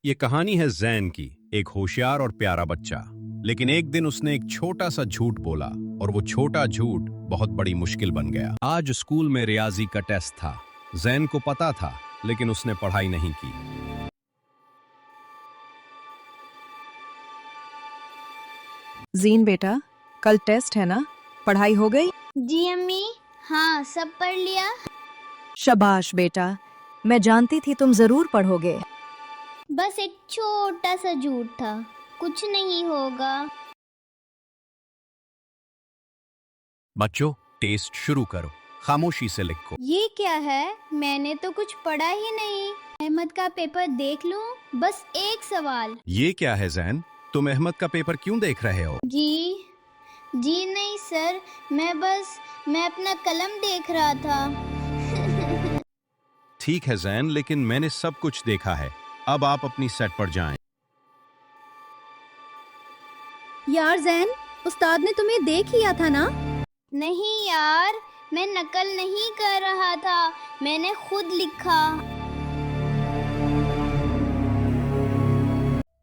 ये कहानी है जैन की, एक होशियार और प्यारा बच्चा। लेकिन एक दिन उसने एक छोटा सा झूठ बोला और वो छोटा झूठ बहुत बड़ी मुश्किल बन गया। आज स्कूल में रियाजी का टेस्ट था। जैन को पता था, लेकिन उसने पढ़ाई नहीं की। जीन बेटा, कल टेस्ट है ना? पढ़ाई हो गई? जी अम्मी, हाँ सब पढ़ लिया। शाबाश बेटा, मैं जानती थी तुम जरूर पढ़ोगे। बस एक छोटा सा झूठ था, कुछ नहीं होगा। बच्चों, टेस्ट शुरू करो, खामोशी से लिखो। ये क्या है? मैंने तो कुछ पढ़ा ही नहीं। अहमद का पेपर देख लूं? बस एक सवाल। ये क्या है जैन, तुम अहमद का पेपर क्यों देख रहे हो? जी नहीं सर, मैं अपना कलम देख रहा था। ठीक है जैन, लेकिन मैंने सब कुछ देखा है। अब आप अपनी सेट पर जाएं। यार जैन, उस्ताद ने तुम्हें देख लिया था ना? नहीं यार, मैं नकल नहीं कर रहा था, मैंने खुद लिखा।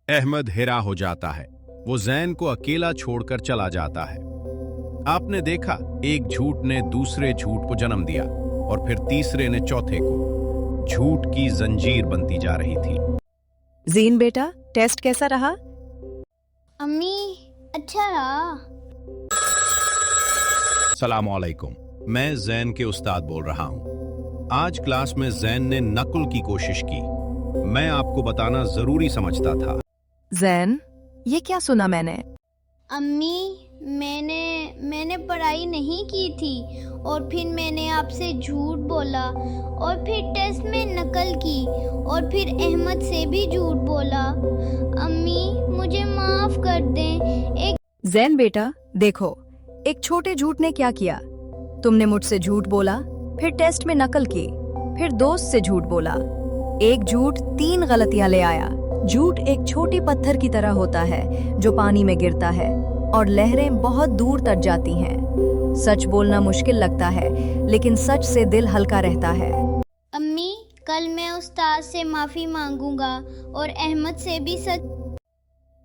अहमद हिरा हो जाता है। वो जैन को अकेला छोड़कर चला जाता है। आपने देखा, एक झूठ ने दूसरे झूठ को जन्म दिया और फिर तीसरे ने चौथे को। झूठ की जंजीर बनती जा रही थी। जीन बेटा, टेस्ट कैसा रहा? अम्मी, अच्छा रहा। सलाम अलैकुम, मैं जैन के उस्ताद बोल रहा हूँ। आज क्लास में जैन ने नकल की कोशिश की। मैं आपको बताना जरूरी समझता था। जैन, ये क्या सुना मैंने? अम्मी, मैंने पढ़ाई नहीं की थी और फिर मैंने आपसे झूठ बोला और फिर टेस्ट में नकल की और फिर अहमद से भी झूठ बोला। अम्मी, मुझे माफ कर दें। जैन बेटा, देखो, एक छोटे झूठ ने क्या किया। तुमने मुझसे झूठ बोला, फिर टेस्ट में नकल की, फिर दोस्त से झूठ बोला। एक झूठ 3 गलतियां ले आया। झूठ एक छोटी पत्थर की तरह होता है जो पानी में गिरता है और लहरें बहुत दूर तक जाती हैं। सच बोलना मुश्किल लगता है, लेकिन सच से दिल हल्का रहता है। अम्मी, कल मैं उस्ताद से माफी मांगूंगा और अहमद से भी सच।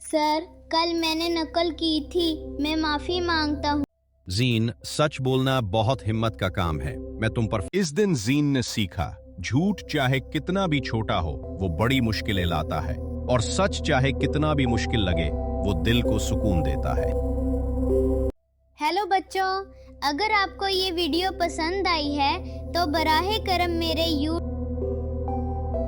सर, कल मैंने नकल की थी, मैं माफी मांगता हूँ। जीन, सच बोलना बहुत हिम्मत का काम है। मैं तुम पर। इस दिन जीन ने सीखा, झूठ चाहे कितना भी छोटा हो, वो बड़ी मुश्किलें लाता है, और सच चाहे कितना भी मुश्किल लगे, वो दिल को सुकून देता है। हेलो बच्चों, अगर आपको ये वीडियो पसंद आई है तो बराहे करम मेरे